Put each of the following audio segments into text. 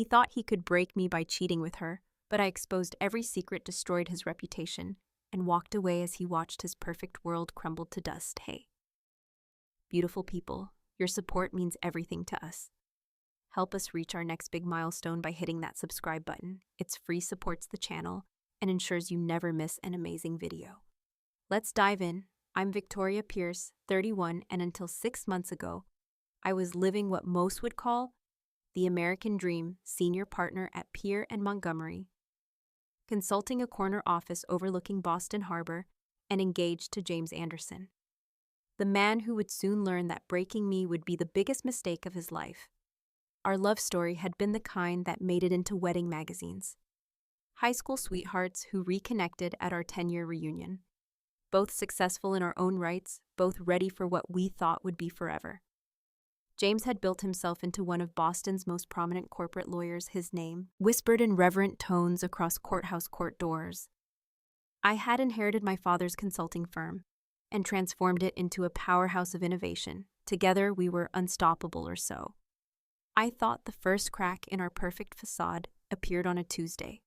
He thought he could break me by cheating with her, but I exposed every secret, destroyed his reputation, and walked away as he watched his perfect world crumble to dust. Hey, beautiful people, your support means everything to us. Help us reach our next big milestone by hitting that subscribe button. It's free, supports the channel, and ensures you never miss an amazing video. Let's dive in. I'm Victoria Pierce, 31, and until 6 months ago, I was living what most would call the American dream, senior partner at Peer and Montgomery, consulting a corner office overlooking Boston Harbor, and engaged to James Anderson, the man who would soon learn that breaking me would be the biggest mistake of his life. Our love story had been the kind that made it into wedding magazines. High school sweethearts who reconnected at our 10-year reunion. Both successful in our own rights, both ready for what we thought would be forever. James had built himself into one of Boston's most prominent corporate lawyers, his name whispered in reverent tones across courthouse court doors. I had inherited my father's consulting firm and transformed it into a powerhouse of innovation. Together, we were unstoppable, or so. I thought the first crack in our perfect facade appeared on a Tuesday.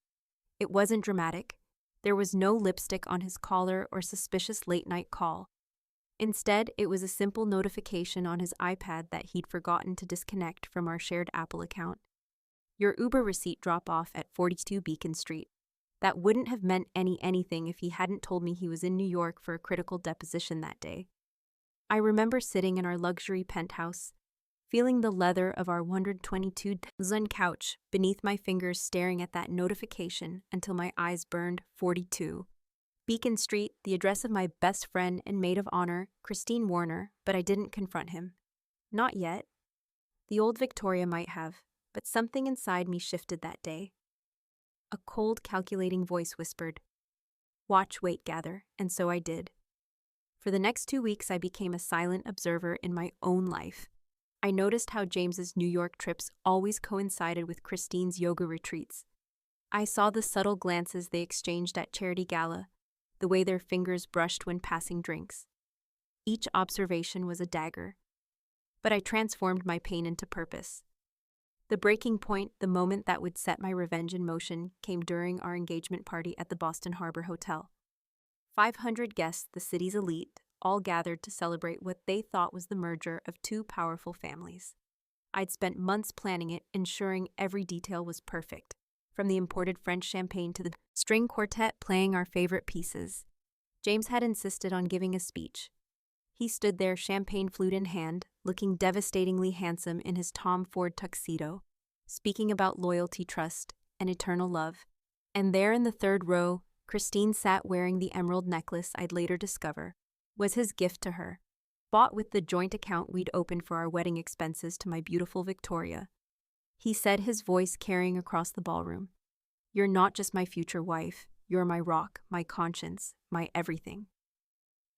It wasn't dramatic. There was no lipstick on his collar or suspicious late-night call. Instead, it was a simple notification on his iPad that he'd forgotten to disconnect from our shared Apple account. Your Uber receipt drop-off at 42 Beacon Street. That wouldn't have meant anything if he hadn't told me he was in New York for a critical deposition that day. I remember sitting in our luxury penthouse, feeling the leather of our 122 couch beneath my fingers, staring at that notification until my eyes burned. 42. Beacon Street, the address of my best friend and maid of honor, Christine Warner, but I didn't confront him. Not yet. The old Victoria might have, but something inside me shifted that day. A cold, calculating voice whispered, "Watch, wait, gather," and so I did. For the next 2 weeks, I became a silent observer in my own life. I noticed how James's New York trips always coincided with Christine's yoga retreats. I saw the subtle glances they exchanged at charity gala, the way their fingers brushed when passing drinks. Each observation was a dagger, but I transformed my pain into purpose. The breaking point, the moment that would set my revenge in motion, came during our engagement party at the Boston Harbor Hotel. 500 guests, the city's elite, all gathered to celebrate what they thought was the merger of two powerful families. I'd spent months planning it, ensuring every detail was perfect, from the imported French champagne to the string quartet playing our favorite pieces. James had insisted on giving a speech. He stood there, champagne flute in hand, looking devastatingly handsome in his Tom Ford tuxedo, speaking about loyalty, trust, and eternal love. And there in the third row, Christine sat wearing the emerald necklace I'd later discover was his gift to her, bought with the joint account we'd opened for our wedding expenses to my beautiful Victoria. He said, his voice carrying across the ballroom, "You're not just my future wife, you're my rock, my conscience, my everything."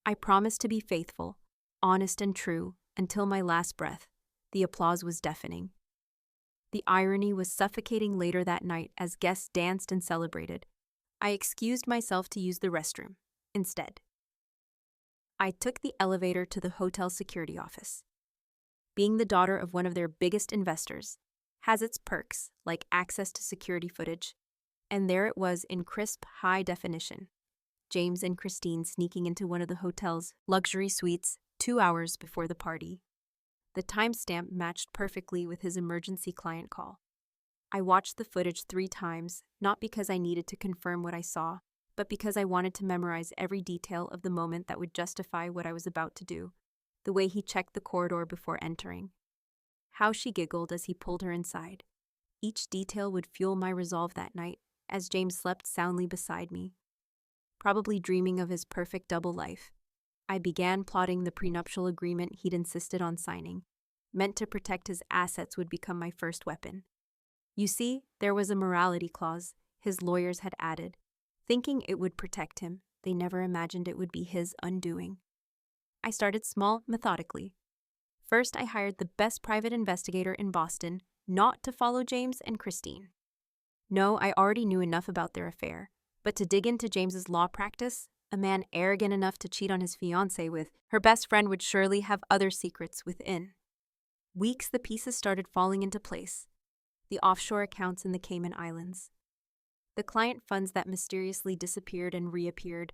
I promised to be faithful, honest and true, until my last breath. The applause was deafening. The irony was suffocating later that night as guests danced and celebrated. I excused myself to use the restroom. Instead, I took the elevator to the hotel security office. Being the daughter of one of their biggest investors has its perks, like access to security footage, and there it was in crisp, high definition. James and Christine sneaking into one of the hotel's luxury suites 2 hours before the party. The timestamp matched perfectly with his emergency client call. I watched the footage 3 times, not because I needed to confirm what I saw, but because I wanted to memorize every detail of the moment that would justify what I was about to do. The way he checked the corridor before entering. How she giggled as he pulled her inside. Each detail would fuel my resolve that night, as James slept soundly beside me, probably dreaming of his perfect double life. I began plotting the prenuptial agreement he'd insisted on signing, meant to protect his assets would become my first weapon. You see, there was a morality clause his lawyers had added. Thinking it would protect him, they never imagined it would be his undoing. I started small, methodically. First, I hired the best private investigator in Boston not to follow James and Christine. No, I already knew enough about their affair, but to dig into James's law practice, a man arrogant enough to cheat on his fiancée with her best friend would surely have other secrets within. Weeks, the pieces started falling into place. the offshore accounts in the Cayman Islands, the client funds that mysteriously disappeared and reappeared,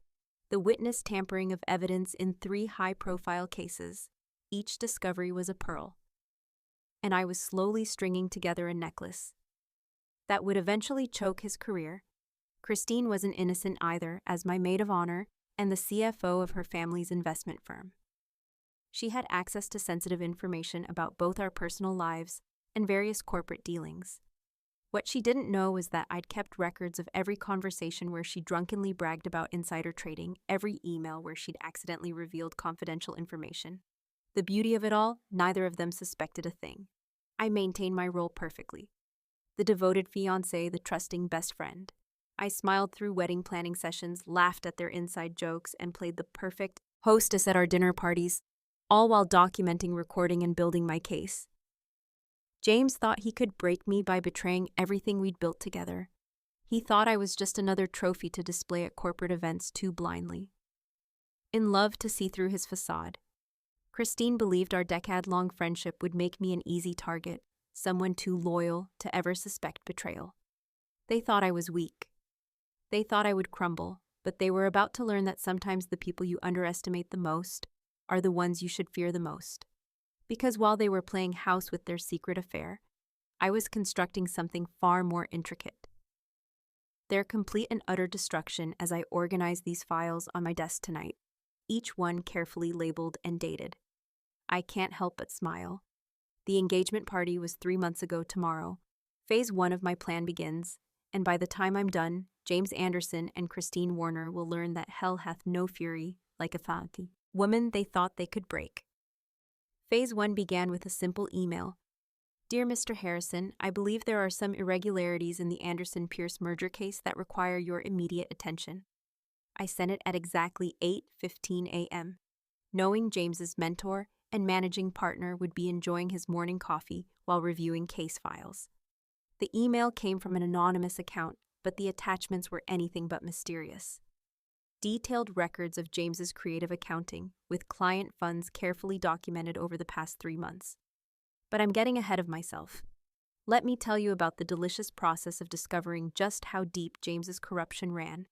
the witness tampering of evidence in 3 high-profile cases. Each discovery was a pearl. And I was slowly stringing together a necklace that would eventually choke his career. Christine wasn't innocent either, as my maid of honor and the CFO of her family's investment firm. She had access to sensitive information about both our personal lives and various corporate dealings. What she didn't know was that I'd kept records of every conversation where she drunkenly bragged about insider trading, every email where she'd accidentally revealed confidential information. The beauty of it all, neither of them suspected a thing. I maintained my role perfectly. The devoted fiancé, the trusting best friend. I smiled through wedding planning sessions, laughed at their inside jokes, and played the perfect hostess at our dinner parties, all while documenting, recording, and building my case. James thought he could break me by betraying everything we'd built together. He thought I was just another trophy to display at corporate events too blindly. In love to see through his facade. Christine believed our decade-long friendship would make me an easy target, someone too loyal to ever suspect betrayal. They thought I was weak. They thought I would crumble, but they were about to learn that sometimes the people you underestimate the most are the ones you should fear the most. Because while they were playing house with their secret affair, I was constructing something far more intricate. Their complete and utter destruction as I organized these files on my desk tonight, each one carefully labeled and dated. I can't help but smile. The engagement party was 3 months ago tomorrow. Phase 1 of my plan begins, and by the time I'm done, James Anderson and Christine Warner will learn that hell hath no fury like a Thati, woman they thought they could break. Phase 1 began with a simple email. Dear Mr. Harrison, I believe there are some irregularities in the Anderson-Pierce merger case that require your immediate attention. I sent it at exactly 8:15 a.m., knowing James's mentor and managing partner would be enjoying his morning coffee while reviewing case files. The email came from an anonymous account, but the attachments were anything but mysterious. Detailed records of James's creative accounting, with client funds carefully documented over the past 3 months. But I'm getting ahead of myself. Let me tell you about the delicious process of discovering just how deep James's corruption ran.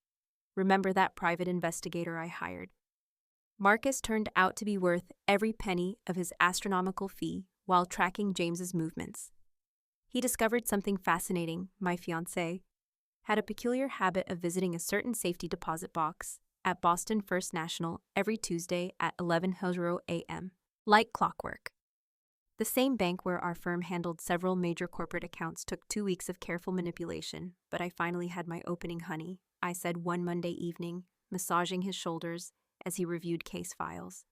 Remember that private investigator I hired? Marcus turned out to be worth every penny of his astronomical fee while tracking James's movements. He discovered something fascinating. My fiancé had a peculiar habit of visiting a certain safety deposit box at Boston First National every Tuesday at 11:00 a.m., like clockwork. The same bank where our firm handled several major corporate accounts took 2 weeks of careful manipulation, but I finally had my opening honey, I said one Monday evening, massaging his shoulders as he reviewed case files.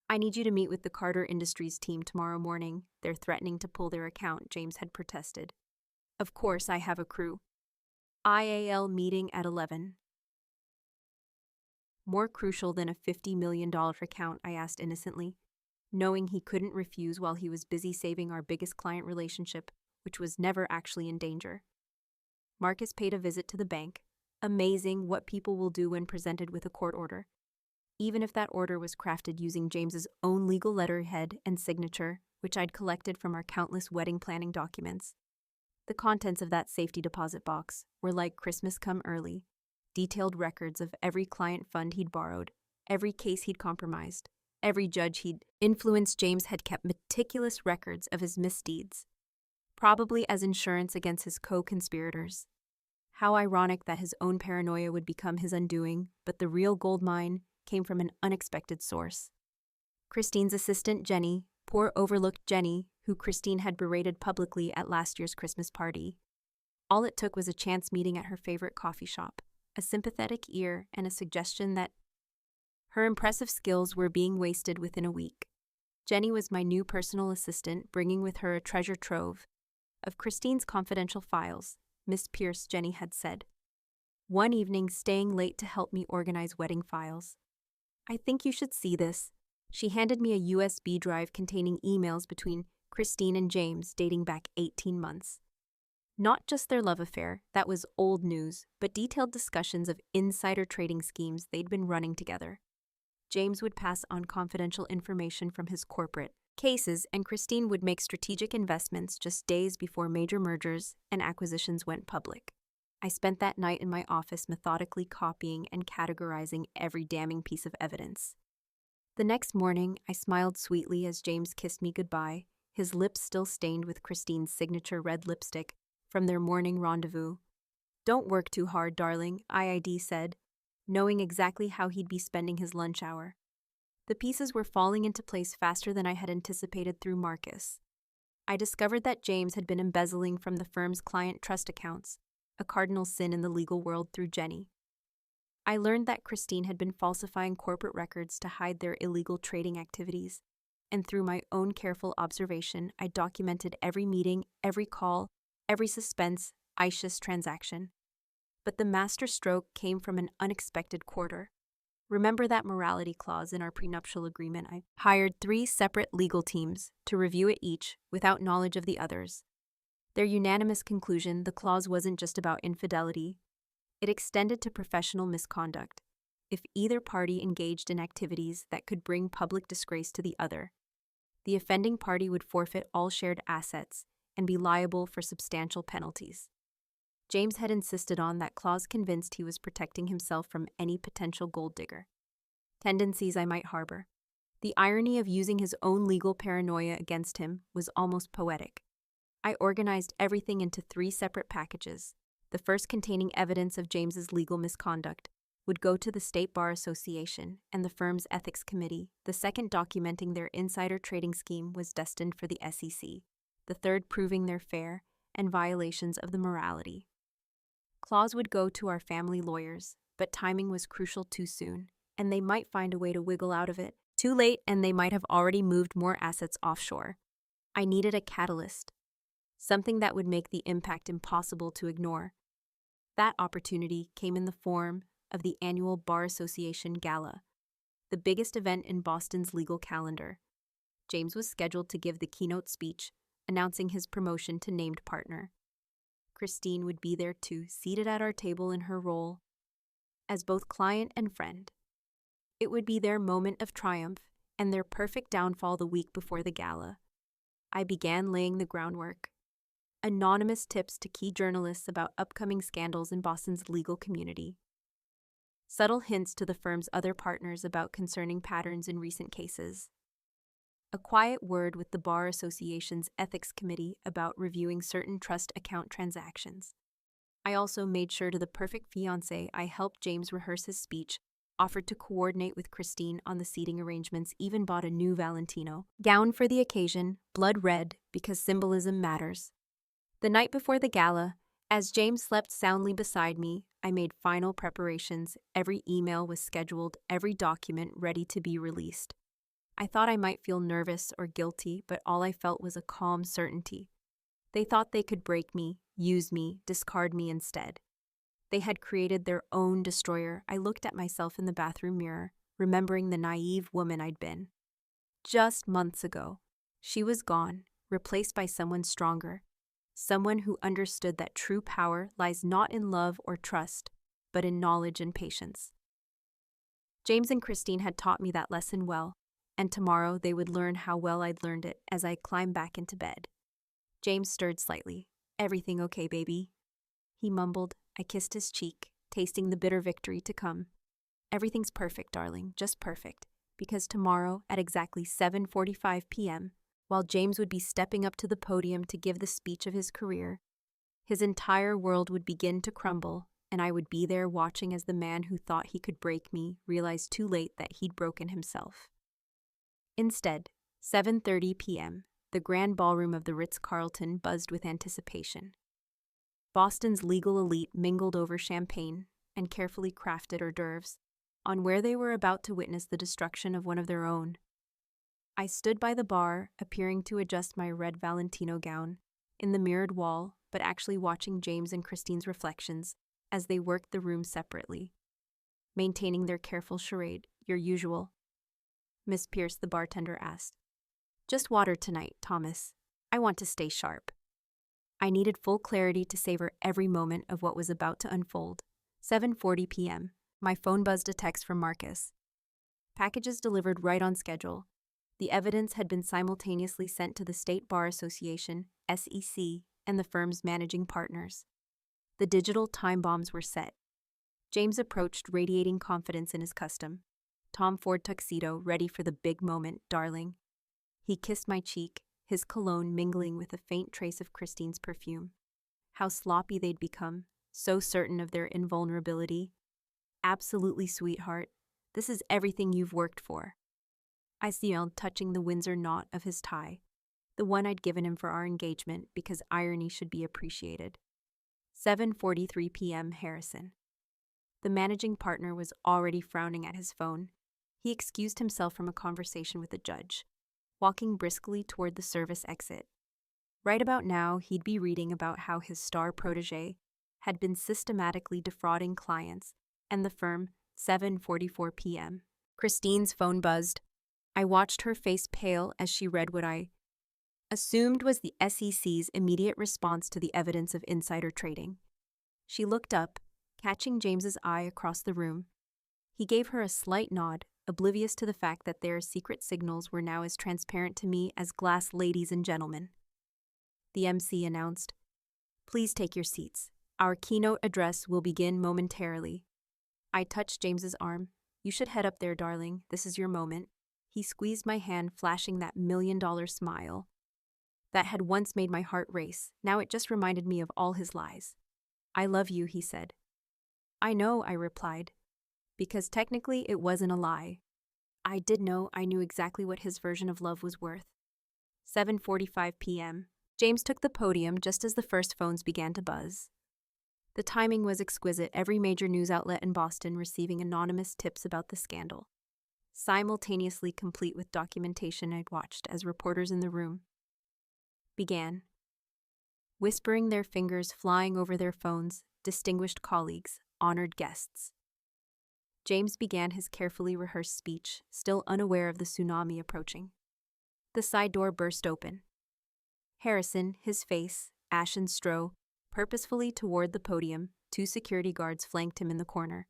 I need you to meet with the Carter Industries team tomorrow morning. They're threatening to pull their account, James had protested. Of course, I have a crew. IAL meeting at 11. More crucial than a $50 million account, I asked innocently, knowing he couldn't refuse while he was busy saving our biggest client relationship, which was never actually in danger. Marcus paid a visit to the bank. Amazing what people will do when presented with a court order. Even if that order was crafted using James's own legal letterhead and signature, which I'd collected from our countless wedding planning documents. The contents of that safety deposit box were like Christmas come early, detailed records of every client fund he'd borrowed, every case he'd compromised, every judge he'd influenced. James had kept meticulous records of his misdeeds, probably as insurance against his co-conspirators. How ironic that his own paranoia would become his undoing, but the real gold mine came from an unexpected source. Christine's assistant, Jenny, poor overlooked Jenny, who Christine had berated publicly at last year's Christmas party. All it took was a chance meeting at her favorite coffee shop, a sympathetic ear, and a suggestion that her impressive skills were being wasted within a week. Jenny was my new personal assistant, bringing with her a treasure trove of Christine's confidential files, Miss Pierce, Jenny had said. One evening, staying late to help me organize wedding files. I think you should see this. She handed me a USB drive containing emails between Christine and James dating back 18 months. Not just their love affair, that was old news, but detailed discussions of insider trading schemes they'd been running together. James would pass on confidential information from his corporate cases, and Christine would make strategic investments just days before major mergers and acquisitions went public. I spent that night in my office methodically copying and categorizing every damning piece of evidence. The next morning, I smiled sweetly as James kissed me goodbye, his lips still stained with Christine's signature red lipstick from their morning rendezvous. "Don't work too hard, darling," IID said, knowing exactly how he'd be spending his lunch hour. The pieces were falling into place faster than I had anticipated through Marcus. I discovered that James had been embezzling from the firm's client trust accounts, a cardinal sin in the legal world, through Jenny. I learned that Christine had been falsifying corporate records to hide their illegal trading activities, and through my own careful observation, I documented every meeting, every call, every suspense, ISIS transaction. But the master stroke came from an unexpected quarter. Remember that morality clause in our prenuptial agreement? I hired 3 separate legal teams to review it each without knowledge of the others. Their unanimous conclusion, the clause wasn't just about infidelity. It extended to professional misconduct. If either party engaged in activities that could bring public disgrace to the other, the offending party would forfeit all shared assets and be liable for substantial penalties. James had insisted on that clause, convinced he was protecting himself from any potential gold digger tendencies I might harbor. The irony of using his own legal paranoia against him was almost poetic. I organized everything into 3 separate packages. The first, containing evidence of James's legal misconduct, would go to the State Bar Association and the firm's ethics committee. The second, documenting their insider trading scheme, was destined for the SEC. The third, proving their fair and violations of the morality clause, would go to our family lawyers, but timing was crucial. Too soon, and they might find a way to wiggle out of it. Too late, and they might have already moved more assets offshore. I needed a catalyst, something that would make the impact impossible to ignore. That opportunity came in the form of the annual Bar Association Gala, the biggest event in Boston's legal calendar. James was scheduled to give the keynote speech, announcing his promotion to named partner. Christine would be there too, seated at our table in her role as both client and friend. It would be their moment of triumph and their perfect downfall the week before the gala. I began laying the groundwork. Anonymous tips to key journalists about upcoming scandals in Boston's legal community. Subtle hints to the firm's other partners about concerning patterns in recent cases. A quiet word with the Bar Association's ethics committee about reviewing certain trust account transactions. I also made sure to the perfect fiancé. I helped James rehearse his speech, offered to coordinate with Christine on the seating arrangements, even bought a new Valentino gown for the occasion, blood red, because symbolism matters. The night before the gala, as James slept soundly beside me, I made final preparations. Every email was scheduled, every document ready to be released. I thought I might feel nervous or guilty, but all I felt was a calm certainty. They thought they could break me, use me, discard me instead. They had created their own destroyer. I looked at myself in the bathroom mirror, remembering the naive woman I'd been. Just months ago, she was gone, replaced by someone stronger, someone who understood that true power lies not in love or trust, but in knowledge and patience. James and Christine had taught me that lesson well, and tomorrow they would learn how well I'd learned it as I climbed back into bed. James stirred slightly. "Everything okay, baby?" he mumbled. I kissed his cheek, tasting the bitter victory to come. "Everything's perfect, darling, just perfect, because tomorrow at exactly 7:45 p.m., while James would be stepping up to the podium to give the speech of his career, his entire world would begin to crumble, and I would be there watching as the man who thought he could break me realized too late that he'd broken himself. Instead, 7:30 p.m., the grand ballroom of the Ritz-Carlton buzzed with anticipation. Boston's legal elite mingled over champagne and carefully crafted hors d'oeuvres on where they were about to witness the destruction of one of their own. I stood by the bar, appearing to adjust my red Valentino gown in the mirrored wall, but actually watching James and Christine's reflections as they worked the room separately, maintaining their careful charade. "Your usual?" Miss Pierce, the bartender, asked. "Just water tonight, Thomas. I want to stay sharp." I needed full clarity to savor every moment of what was about to unfold. 7:40 p.m. My phone buzzed a text from Marcus. "Packages delivered right on schedule. The evidence had been simultaneously sent to the State Bar Association, SEC, and the firm's managing partners. The digital time bombs were set. James approached, radiating confidence in his custom Tom Ford tuxedo, ready for the big moment, darling. He kissed my cheek, his cologne mingling with a faint trace of Christine's perfume. How sloppy they'd become, so certain of their invulnerability. Absolutely, sweetheart. This is everything you've worked for. I smiled, touching the Windsor knot of his tie, the one I'd given him for our engagement because irony should be appreciated. 7:43 p.m. Harrison. The managing partner was already frowning at his phone. He excused himself from a conversation with the judge, walking briskly toward the service exit. Right about now, he'd be reading about how his star protégé had been systematically defrauding clients, and the firm. 7:44 p.m. Christine's phone buzzed. I watched her face pale as she read what I assumed was the SEC's immediate response to the evidence of insider trading. She looked up, catching James's eye across the room. He gave her a slight nod, oblivious to the fact that their secret signals were now as transparent to me as glass, ladies and gentlemen. The MC announced, "Please take your seats. Our keynote address will begin momentarily." I touched James's arm. "You should head up there, darling. This is your moment." He squeezed my hand, flashing that $1,000,000 smile that had once made my heart race. Now it just reminded me of all his lies. "I love you," he said. "I know," I replied, because technically it wasn't a lie. I did know. I knew exactly what his version of love was worth. 7:45 p.m. James took the podium just as the first phones began to buzz. The timing was exquisite, every major news outlet in Boston receiving anonymous tips about the scandal, simultaneously complete with documentation I'd watched as reporters in the room began, whispering, their fingers flying over their phones, distinguished colleagues, honored guests. James began his carefully rehearsed speech, still unaware of the tsunami approaching. The side door burst open. Harrison, his face, ashen straw, purposefully toward the podium, 2 security guards flanked him in the corner.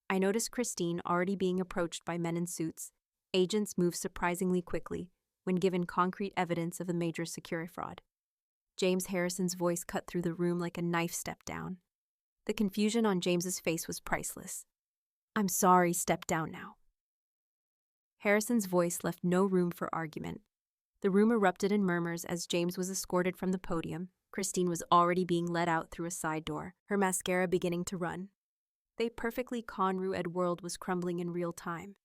I noticed Christine already being approached by men in suits. Agents move surprisingly quickly when given concrete evidence of a major security fraud. James Harrison's voice cut through the room like a knife step down. The confusion on James's face was priceless. "I'm sorry, step down now." Harrison's voice left no room for argument. The room erupted in murmurs as James was escorted from the podium. Christine was already being led out through a side door, her mascara beginning to run. The perfectly Conrued world was crumbling in real time,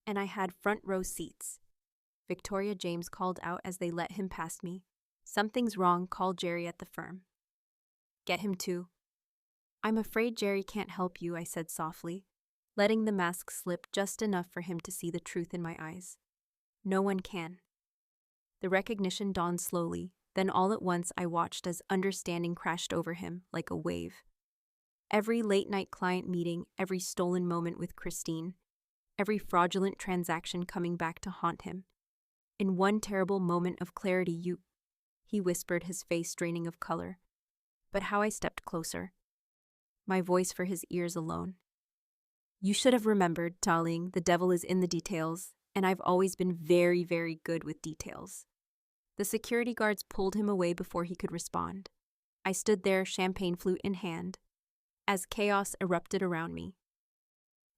and I had front row seats. Victoria, James called out as they let him past me. "Something's wrong, call Jerry at the firm." "Get him too." "I'm afraid Jerry can't help you," I said softly, letting the mask slip just enough for him to see the truth in my eyes. "No one can." The recognition dawned slowly, then all at once I watched as understanding crashed over him like a wave. Every late-night client meeting, every stolen moment with Christine, every fraudulent transaction coming back to haunt him. In one terrible moment of clarity, he whispered, his face draining of color. But how I stepped closer, my voice for his ears alone. "You should have remembered, darling, the devil is in the details, and I've always been very, very good with details." The security guards pulled him away before he could respond. I stood there, champagne flute in hand, as chaos erupted around me.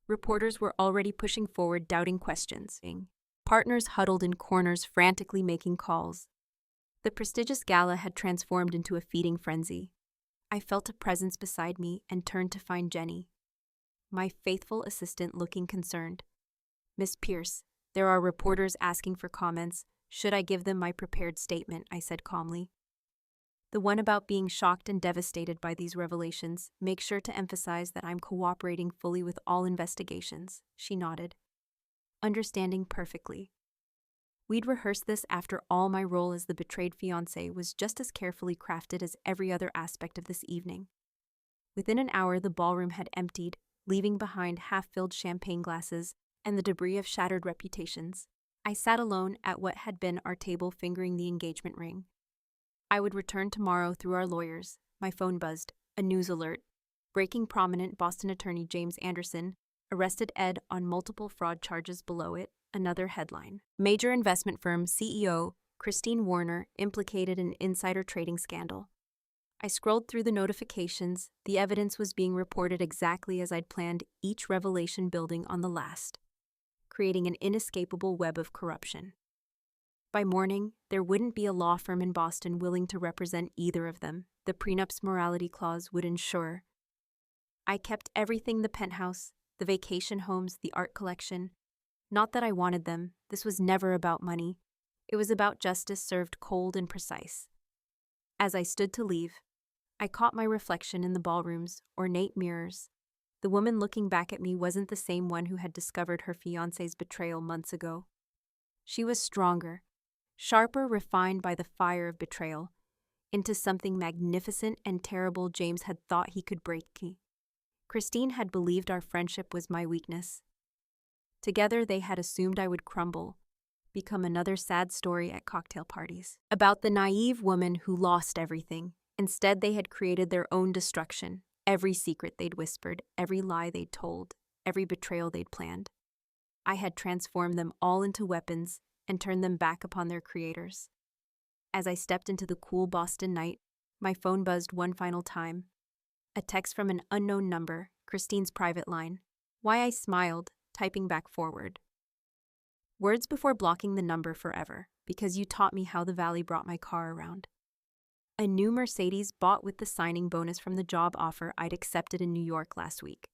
Reporters were already pushing forward, doubting questions. Partners huddled in corners, frantically making calls. The prestigious gala had transformed into a feeding frenzy. I felt a presence beside me and turned to find Jenny, my faithful assistant, looking concerned. "Miss Pierce, there are reporters asking for comments. Should I give them my prepared statement?" I said calmly. "The one about being shocked and devastated by these revelations. Make sure to emphasize that I'm cooperating fully with all investigations." She nodded, understanding perfectly. We'd rehearsed this after all. My role as the betrayed fiancé was just as carefully crafted as every other aspect of this evening. Within an hour, the ballroom had emptied, leaving behind half-filled champagne glasses and the debris of shattered reputations. I sat alone at what had been our table, fingering the engagement ring. I would return tomorrow through our lawyers. My phone buzzed. A news alert. Breaking: prominent Boston attorney James Anderson arrested Ed on multiple fraud charges. Below it, another headline. Major investment firm CEO Christine Warner implicated in insider trading scandal. I scrolled through the notifications. The evidence was being reported exactly as I'd planned, each revelation building on the last, creating an inescapable web of corruption. By morning, there wouldn't be a law firm in Boston willing to represent either of them. The prenup's morality clause would ensure. I kept everything: the penthouse, the vacation homes, the art collection. Not that I wanted them. This was never about money. It was about justice served cold and precise. As I stood to leave, I caught my reflection in the ballroom's ornate mirrors. The woman looking back at me wasn't the same one who had discovered her fiancé's betrayal months ago. She was stronger, sharper, refined by the fire of betrayal, into something magnificent and terrible James had thought he could break me. Christine had believed our friendship was my weakness. Together they had assumed I would crumble, become another sad story at cocktail parties. About the naive woman who lost everything. Instead, they had created their own destruction. Every secret they'd whispered, every lie they'd told, every betrayal they'd planned. I had transformed them all into weapons and turned them back upon their creators. As I stepped into the cool Boston night, my phone buzzed one final time. A text from an unknown number, Christine's private line. Why I smiled, typing back forward. Words before blocking the number forever, because you taught me how the valley brought my car around. A new Mercedes bought with the signing bonus from the job offer I'd accepted in New York last week.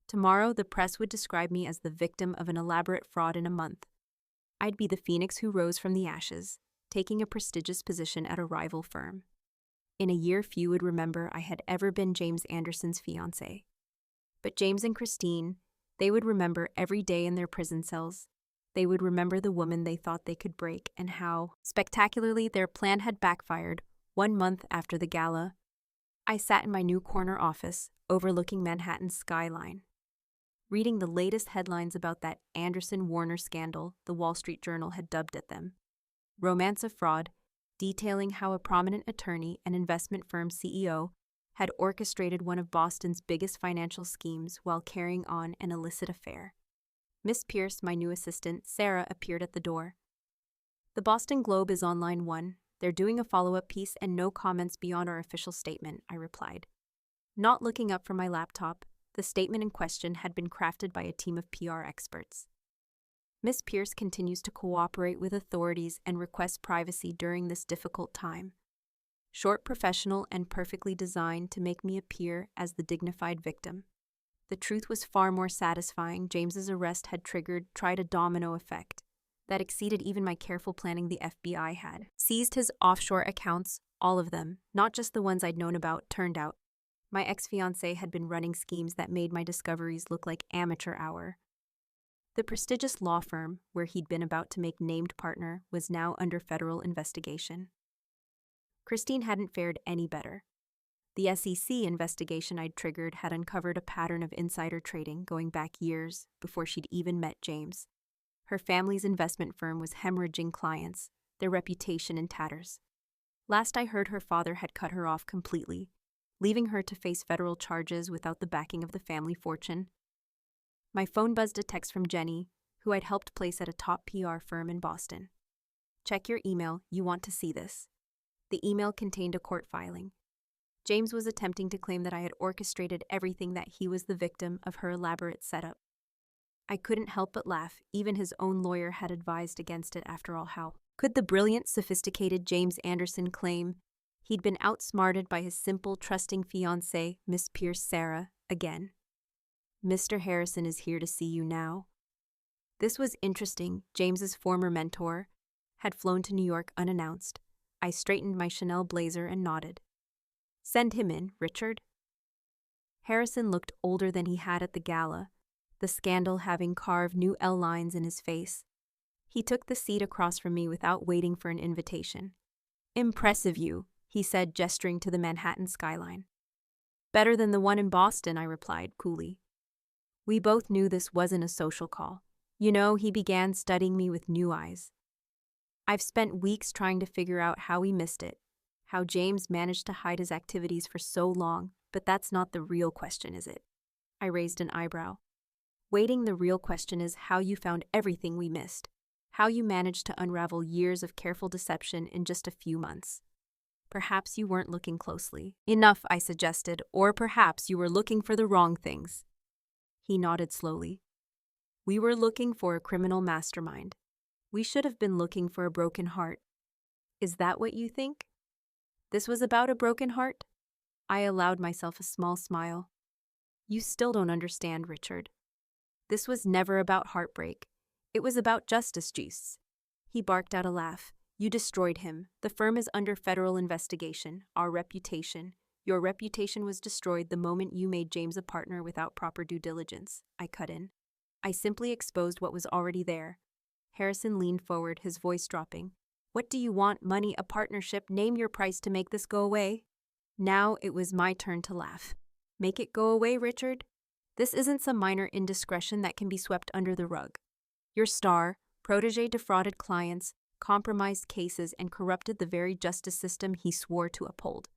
Tomorrow, the press would describe me as the victim of an elaborate fraud in a month. I'd be the phoenix who rose from the ashes, taking a prestigious position at a rival firm. In a year, few would remember I had ever been James Anderson's fiancée. But James and Christine, they would remember every day in their prison cells. They would remember the woman they thought they could break and how, spectacularly, their plan had backfired 1 month after the gala. I sat in my new corner office, overlooking Manhattan's skyline, reading the latest headlines about that Anderson-Warner scandal the Wall Street Journal had dubbed at them. Romance of fraud, detailing how a prominent attorney and investment firm CEO had orchestrated one of Boston's biggest financial schemes while carrying on an illicit affair. Miss Pierce, my new assistant, Sarah, appeared at the door. The Boston Globe is on line 1. They're doing a follow-up piece and no comments beyond our official statement, I replied. Not looking up from my laptop, the statement in question had been crafted by a team of PR experts. Miss Pierce continues to cooperate with authorities and request privacy during this difficult time. Short, professional, and perfectly designed to make me appear as the dignified victim. The truth was far more satisfying. James's arrest had tried a domino effect that exceeded even my careful planning. The FBI had seized his offshore accounts, all of them, not just the ones I'd known about. Turned out, my ex-fiancé had been running schemes that made my discoveries look like amateur hour. The prestigious law firm, where he'd been about to make named partner, was now under federal investigation. Christine hadn't fared any better. The SEC investigation I'd triggered had uncovered a pattern of insider trading going back years before she'd even met James. Her family's investment firm was hemorrhaging clients, their reputation in tatters. Last I heard, her father had cut her off completely, leaving her to face federal charges without the backing of the family fortune. My phone buzzed a text from Jenny, who I'd helped place at a top PR firm in Boston. Check your email, you want to see this. The email contained a court filing. James was attempting to claim that I had orchestrated everything, that he was the victim of her elaborate setup. I couldn't help but laugh. Even his own lawyer had advised against it. After all, how could the brilliant, sophisticated James Anderson claim he'd been outsmarted by his simple, trusting fiancée, Miss Pierce Sarah, again? Mr. Harrison is here to see you now. This was interesting. James's former mentor had flown to New York unannounced. I straightened my Chanel blazer and nodded. Send him in, Richard. Harrison looked older than he had at the gala, the scandal having carved new L lines in his face. He took the seat across from me without waiting for an invitation. Impressive view, he said, gesturing to the Manhattan skyline. Better than the one in Boston, I replied coolly. We both knew this wasn't a social call. You know, he began studying me with new eyes. I've spent weeks trying to figure out how we missed it, how James managed to hide his activities for so long, but that's not the real question, is it? I raised an eyebrow. Waiting, the real question is how you found everything we missed, how you managed to unravel years of careful deception in just a few months. Perhaps you weren't looking closely enough, I suggested, or perhaps you were looking for the wrong things. He nodded slowly. We were looking for a criminal mastermind. We should have been looking for a broken heart. Is that what you think? This was about a broken heart? I allowed myself a small smile. You still don't understand, Richard. This was never about heartbreak. It was about justice, Juice. He barked out a laugh. You destroyed him. The firm is under federal investigation. Our reputation. Your reputation was destroyed the moment you made James a partner without proper due diligence. I cut in. I simply exposed what was already there. Harrison leaned forward, his voice dropping. What do you want? Money? A partnership? Name your price to make this go away? Now it was my turn to laugh. Make it go away, Richard? This isn't some minor indiscretion that can be swept under the rug. Your star, protege defrauded clients, compromised cases, and corrupted the very justice system he swore to uphold.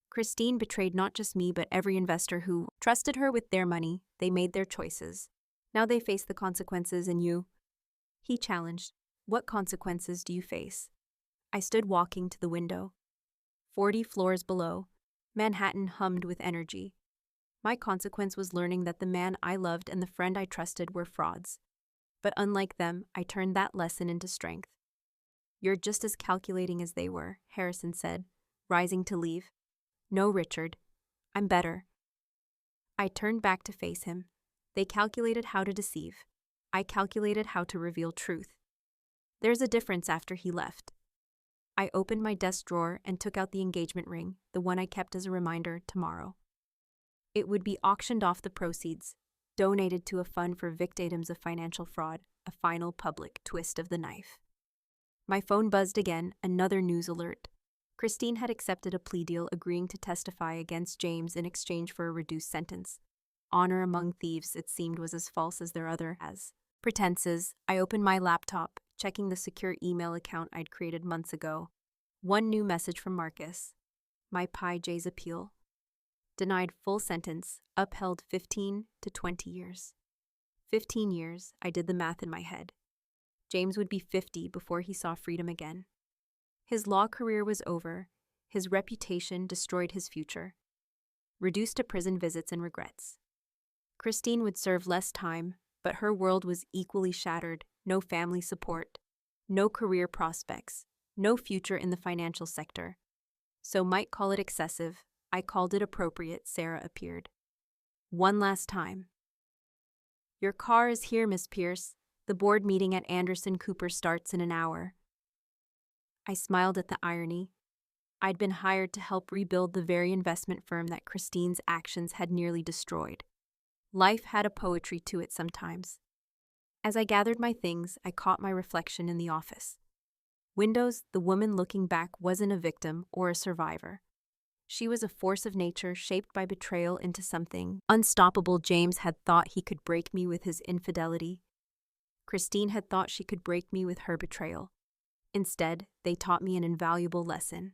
Christine betrayed not just me but every investor who trusted her with their money. They made their choices. Now they face the consequences, and you? He challenged. What consequences do you face? I stood walking to the window. 40 floors below, Manhattan hummed with energy. My consequence was learning that the man I loved and the friend I trusted were frauds. But unlike them, I turned that lesson into strength. You're just as calculating as they were, Harrison said, rising to leave. No, Richard. I'm better. I turned back to face him. They calculated how to deceive. I calculated how to reveal truth. There's a difference after he left. I opened my desk drawer and took out the engagement ring, the one I kept as a reminder tomorrow. It would be auctioned off, the proceeds, donated to a fund for victims of financial fraud, a final public twist of the knife. My phone buzzed again, another news alert. Christine had accepted a plea deal, agreeing to testify against James in exchange for a reduced sentence. Honor among thieves, it seemed, was as false as their other pretenses. I opened my laptop, checking the secure email account I'd created months ago. One new message from Marcus. My Pi J's appeal. Denied full sentence, upheld 15 to 20 years. 15 years, I did the math in my head. James would be 50 before he saw freedom again. His law career was over. His reputation destroyed his future. Reduced to prison visits and regrets. Christine would serve less time, but her world was equally shattered. No family support, no career prospects, no future in the financial sector. So might call it excessive. I called it appropriate. Sarah appeared. One last time. Your car is here, Miss Pierce. The board meeting at Anderson Cooper starts in an hour. I smiled at the irony. I'd been hired to help rebuild the very investment firm that Christine's actions had nearly destroyed. Life had a poetry to it sometimes. As I gathered my things, I caught my reflection in the office. Windows, the woman looking back wasn't a victim or a survivor. She was a force of nature shaped by betrayal into something unstoppable. James had thought he could break me with his infidelity. Christine had thought she could break me with her betrayal. Instead, they taught me an invaluable lesson.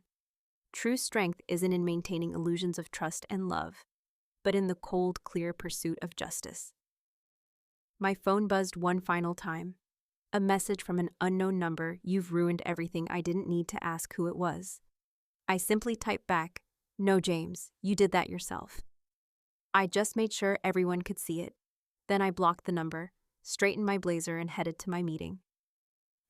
True strength isn't in maintaining illusions of trust and love, but in the cold, clear pursuit of justice. My phone buzzed one final time. A message from an unknown number. You've ruined everything. I didn't need to ask who it was. I simply typed back, no, James, you did that yourself. I just made sure everyone could see it. Then I blocked the number, straightened my blazer, and headed to my meeting.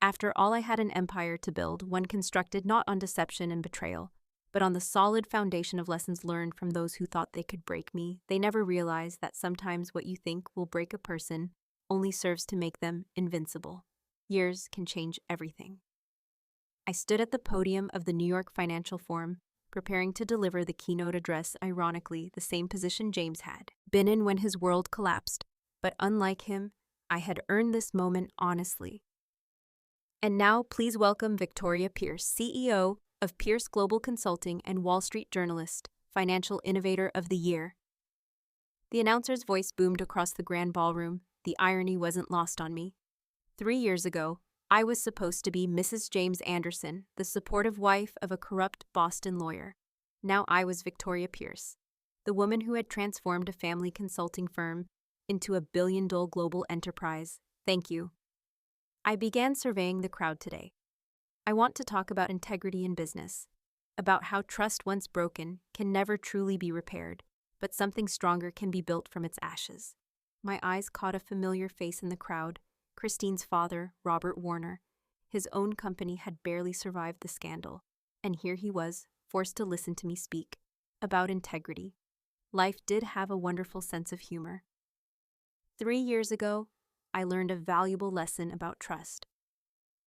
After all, I had an empire to build, one constructed not on deception and betrayal, but on the solid foundation of lessons learned from those who thought they could break me. They never realized that sometimes what you think will break a person only serves to make them invincible. Years can change everything. I stood at the podium of the New York Financial Forum, preparing to deliver the keynote address, ironically the same position James had been in when his world collapsed. But unlike him, I had earned this moment honestly. And now, please welcome Victoria Pierce, CEO of Pierce Global Consulting and Wall Street Journalist, Financial Innovator of the Year. The announcer's voice boomed across the grand ballroom. The irony wasn't lost on me. 3 years ago, I was supposed to be Mrs. James Anderson, the supportive wife of a corrupt Boston lawyer. Now I was Victoria Pierce, the woman who had transformed a family consulting firm into a billion-dollar global enterprise. Thank you. I began surveying the crowd today. I want to talk about integrity in business, about how trust once broken can never truly be repaired, but something stronger can be built from its ashes. My eyes caught a familiar face in the crowd, Christine's father, Robert Warner. His own company had barely survived the scandal, and here he was, forced to listen to me speak about integrity. Life did have a wonderful sense of humor. 3 years ago, I learned a valuable lesson about trust.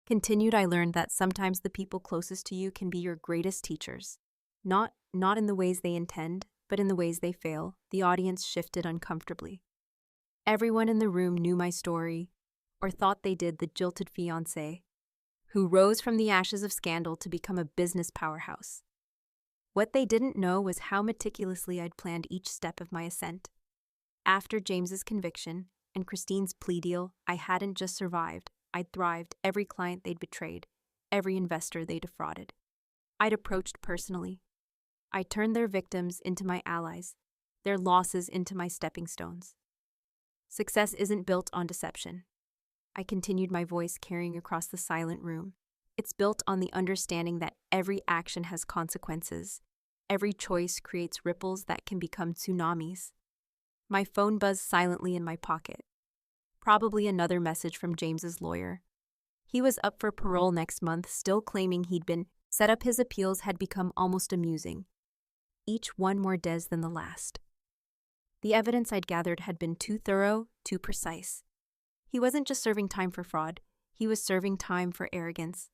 Continued, I learned that sometimes the people closest to you can be your greatest teachers. Not in the ways they intend, but in the ways they fail. The audience shifted uncomfortably. Everyone in the room knew my story, or thought they did, the jilted fiancé, who rose from the ashes of scandal to become a business powerhouse. What they didn't know was how meticulously I'd planned each step of my ascent. After James's conviction and Christine's plea deal, I hadn't just survived, I'd thrived. Every client they'd betrayed, every investor they defrauded, I'd approached personally. I turned their victims into my allies, their losses into my stepping stones. Success isn't built on deception. I continued, my voice carrying across the silent room. It's built on the understanding that every action has consequences. Every choice creates ripples that can become tsunamis. My phone buzzed silently in my pocket. Probably another message from James's lawyer. He was up for parole next month, still claiming he'd been set up. His appeals had become almost amusing, each one more des than the last. The evidence I'd gathered had been too thorough, too precise. He wasn't just serving time for fraud, he was serving time for arrogance.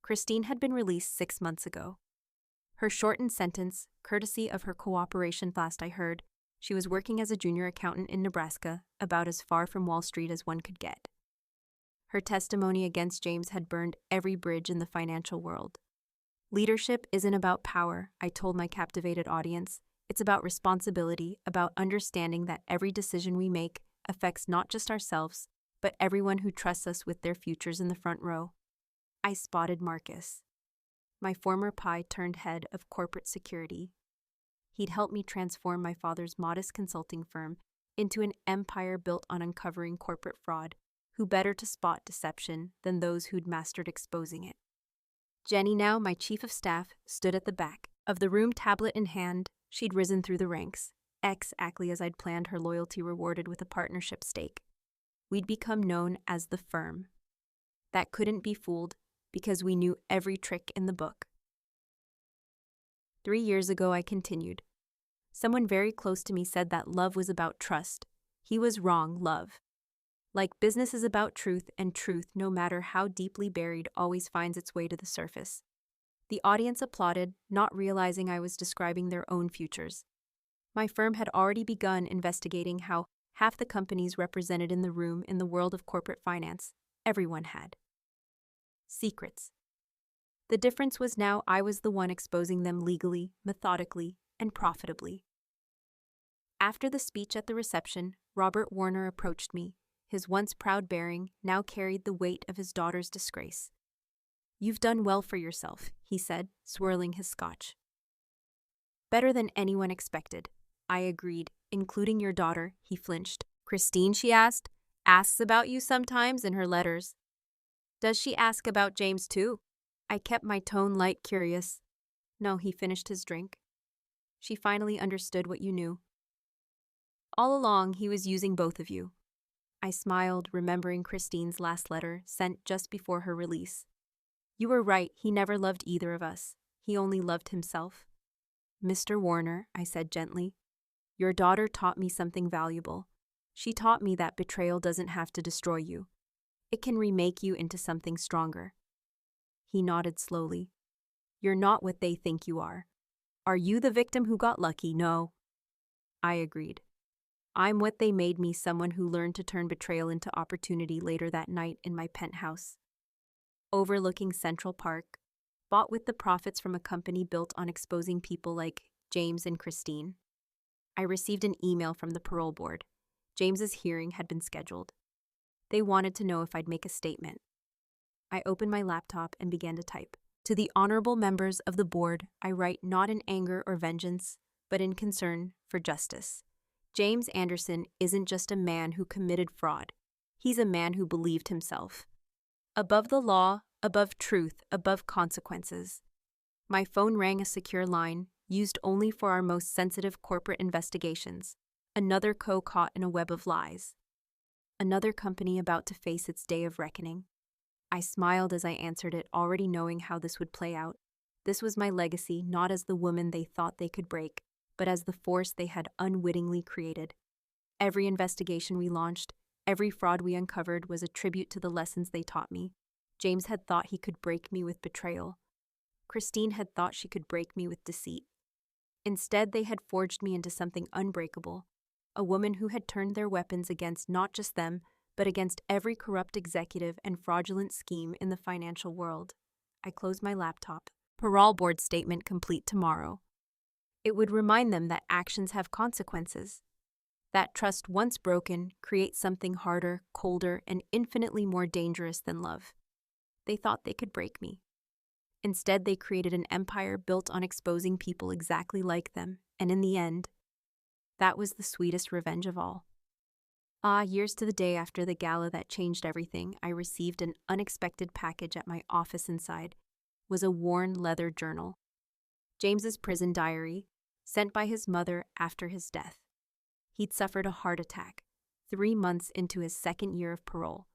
Christine had been released 6 months ago. Her shortened sentence, courtesy of her cooperation. Last I heard, she was working as a junior accountant in Nebraska, about as far from Wall Street as one could get. Her testimony against James had burned every bridge in the financial world. Leadership isn't about power, I told my captivated audience. It's about responsibility, about understanding that every decision we make affects not just ourselves, but everyone who trusts us with their futures in the front row. I spotted Marcus, my former turned head of corporate security. He'd helped me transform my father's modest consulting firm into an empire built on uncovering corporate fraud. Who better to spot deception than those who'd mastered exposing it? Jenny, now my chief of staff, stood at the back of the room, tablet in hand. She'd risen through the ranks, exactly as I'd planned, her loyalty rewarded with a partnership stake. We'd become known as the firm that couldn't be fooled because we knew every trick in the book. 3 years ago, I continued. Someone very close to me said that love was about trust. He was wrong. Love, like business, is about truth, and truth, no matter how deeply buried, always finds its way to the surface. The audience applauded, not realizing I was describing their own futures. My firm had already begun investigating how half the companies represented in the room in the world of corporate finance, everyone had secrets. The difference was now I was the one exposing them legally, methodically, and profitably. After the speech at the reception, Robert Warner approached me. His once proud bearing now carried the weight of his daughter's disgrace. "You've done well for yourself," he said, swirling his scotch. "Better than anyone expected," I agreed. "Including your daughter," he flinched. "Christine," she asked, "asks about you sometimes in her letters. Does she ask about James too?" I kept my tone light, curious. "No," he finished his drink. "She finally understood what you knew. All along, he was using both of you." I smiled, remembering Christine's last letter, sent just before her release. "You were right, he never loved either of us. He only loved himself." "Mr. Warner," I said gently, "your daughter taught me something valuable. She taught me that betrayal doesn't have to destroy you. It can remake you into something stronger." He nodded slowly. "You're not what they think you are. Are you the victim who got lucky? No." I agreed. "I'm what they made me, someone who learned to turn betrayal into opportunity." Later that night in my penthouse, overlooking Central Park, bought with the profits from a company built on exposing people like James and Christine, I received an email from the parole board. James's hearing had been scheduled. They wanted to know if I'd make a statement. I opened my laptop and began to type. "To the honorable members of the board, I write not in anger or vengeance, but in concern for justice. James Anderson isn't just a man who committed fraud. He's a man who believed himself. Above the law, above truth, above consequences. My phone rang a secure line, used only for our most sensitive corporate investigations. Another caught in a web of lies. Another company about to face its day of reckoning. I smiled as I answered it, already knowing how this would play out. This was my legacy, not as the woman they thought they could break, but as the force they had unwittingly created. Every investigation we launched, every fraud we uncovered was a tribute to the lessons they taught me. James had thought he could break me with betrayal. Christine had thought she could break me with deceit. Instead, they had forged me into something unbreakable, a woman who had turned their weapons against not just them, but against every corrupt executive and fraudulent scheme in the financial world. I closed my laptop. Parole board statement complete tomorrow. It would remind them that actions have consequences. That trust once broken creates something harder, colder, and infinitely more dangerous than love. They thought they could break me. Instead, they created an empire built on exposing people exactly like them, and in the end, that was the sweetest revenge of all. Years to the day after the gala that changed everything, I received an unexpected package at my office. Inside was a worn leather journal. James's prison diary, sent by his mother after his death. He'd suffered a heart attack, 3 months into his second year of parole,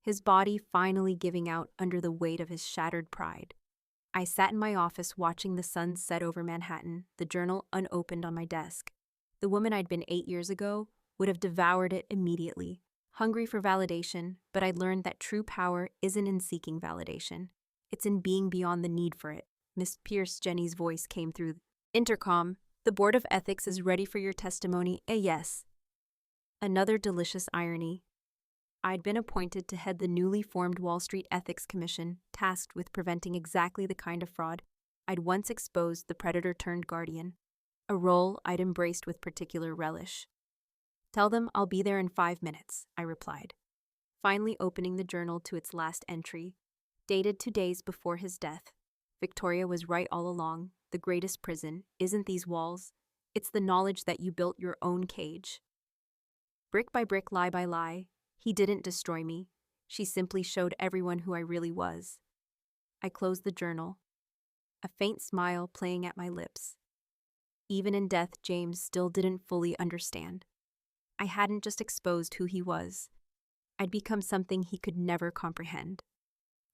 his body finally giving out under the weight of his shattered pride. I sat in my office watching the sun set over Manhattan, the journal unopened on my desk. The woman I'd been 8 years ago would have devoured it immediately, hungry for validation, but I'd learned that true power isn't in seeking validation. It's in being beyond the need for it. Miss Pierce Jenny's voice came through intercom. The Board of Ethics is ready for your testimony. Yes. Another delicious irony. I'd been appointed to head the newly formed Wall Street Ethics Commission, tasked with preventing exactly the kind of fraud I'd once exposed, the predator-turned-guardian, a role I'd embraced with particular relish. Tell them I'll be there in 5 minutes, I replied, finally opening the journal to its last entry, dated 2 days before his death. Victoria was right all along. The greatest prison isn't these walls, it's the knowledge that you built your own cage. Brick by brick, lie by lie, he didn't destroy me. She simply showed everyone who I really was. I closed the journal, a faint smile playing at my lips. Even in death, James still didn't fully understand. I hadn't just exposed who he was. I'd become something he could never comprehend.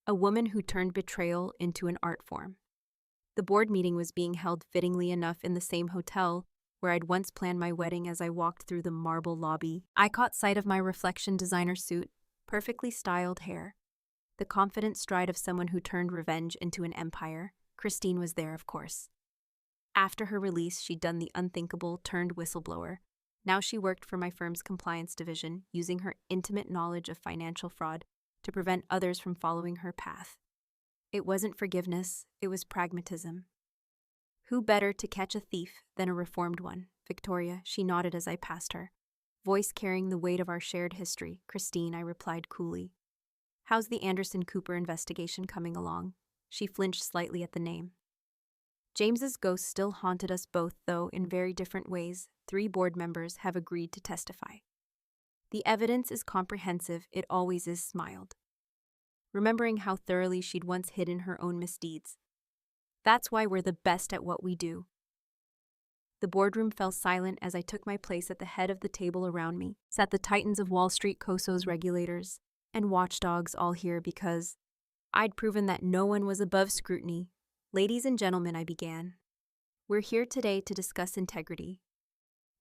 A woman who turned betrayal into an art form. The board meeting was being held fittingly enough in the same hotel where I'd once planned my wedding. As I walked through the marble lobby, I caught sight of my reflection designer suit, perfectly styled hair, the confident stride of someone who turned revenge into an empire. Christine was there, of course. After her release, she'd done the unthinkable, turned whistleblower. Now she worked for my firm's compliance division, using her intimate knowledge of financial fraud to prevent others from following her path. It wasn't forgiveness, it was pragmatism. Who better to catch a thief than a reformed one? Victoria, she nodded as I passed her, voice carrying the weight of our shared history. Christine, I replied coolly. How's the Anderson Cooper investigation coming along? She flinched slightly at the name. James's ghost still haunted us both, though in very different ways. 3 board members have agreed to testify. The evidence is comprehensive, it always is, smiled, remembering how thoroughly she'd once hidden her own misdeeds. That's why we're the best at what we do. The boardroom fell silent as I took my place at the head of the table. Around me sat the titans of Wall Street, COSO's regulators, and watchdogs, all here because I'd proven that no one was above scrutiny. Ladies and gentlemen, I began, we're here today to discuss integrity.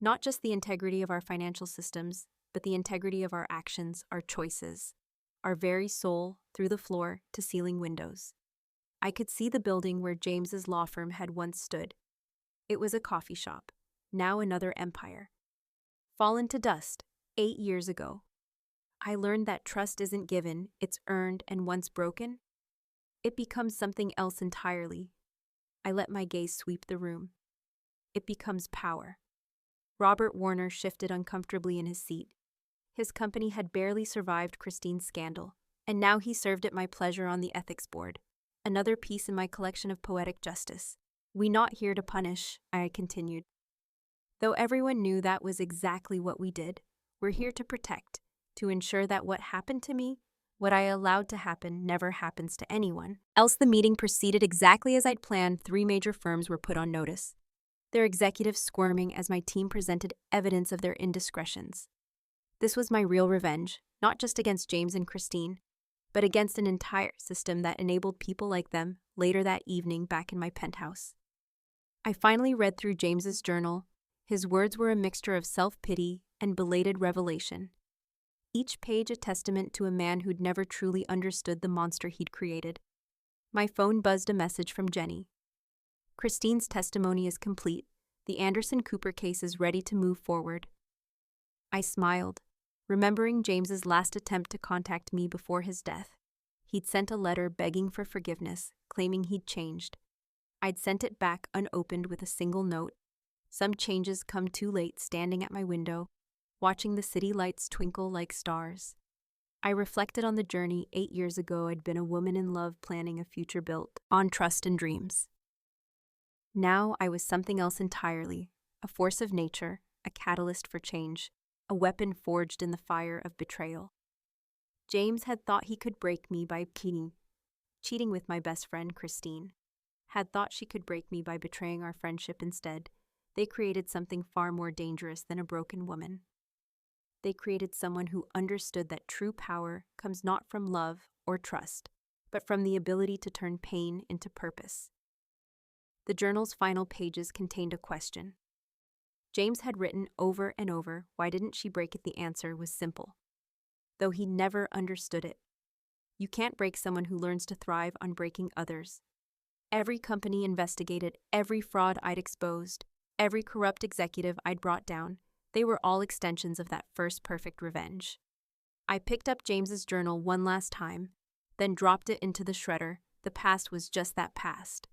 Not just the integrity of our financial systems, but the integrity of our actions, our choices, our very soul, through the floor to ceiling windows. I could see the building where James's law firm had once stood. It was a coffee shop, now another empire. Fallen to dust 8 years ago. I learned that trust isn't given, it's earned, and once broken, it becomes something else entirely. I let my gaze sweep the room. It becomes power. Robert Warner shifted uncomfortably in his seat. His company had barely survived Christine's scandal, and now he served at my pleasure on the ethics board. Another piece in my collection of poetic justice. We not here to punish, I continued. Though everyone knew that was exactly what we did, we're here to protect, to ensure that what happened to me, what I allowed to happen, never happens to anyone. Else the meeting proceeded exactly as I'd planned. 3 major firms were put on notice, their executives squirming as my team presented evidence of their indiscretions. This was my real revenge, not just against James and Christine, but against an entire system that enabled people like them later that evening back in my penthouse. I finally read through James's journal. His words were a mixture of self-pity and belated revelation, each page a testament to a man who'd never truly understood the monster he'd created. My phone buzzed a message from Jenny. Christine's testimony is complete. The Anderson Cooper case is ready to move forward. I smiled, remembering James's last attempt to contact me before his death. He'd sent a letter begging for forgiveness, claiming he'd changed. I'd sent it back unopened with a single note. Some changes come too late, standing at my window, watching the city lights twinkle like stars. I reflected on the journey 8 years ago. I'd been a woman in love, planning a future built on trust and dreams. Now I was something else entirely, a force of nature, a catalyst for change, a weapon forged in the fire of betrayal. James had thought he could break me by cheating with my best friend Christine. Had thought she could break me by betraying our friendship instead. They created something far more dangerous than a broken woman. They created someone who understood that true power comes not from love or trust, but from the ability to turn pain into purpose. The journal's final pages contained a question. James had written over and over, why didn't she break it? The answer was simple, though he never understood it. You can't break someone who learns to thrive on breaking others. Every company investigated, every fraud I'd exposed, every corrupt executive I'd brought down, they were all extensions of that first perfect revenge. I picked up James's journal one last time, then dropped it into the shredder. The past was just that past.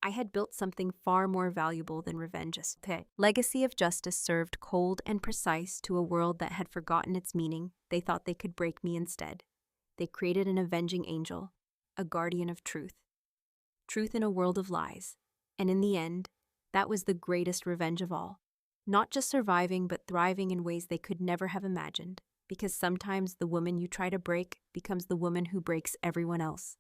I had built something far more valuable than revenge. A legacy of justice served cold and precise to a world that had forgotten its meaning. They thought they could break me instead. They created an avenging angel, a guardian of truth. Truth in a world of lies. And in the end, that was the greatest revenge of all. Not just surviving, but thriving in ways they could never have imagined. Because sometimes the woman you try to break becomes the woman who breaks everyone else.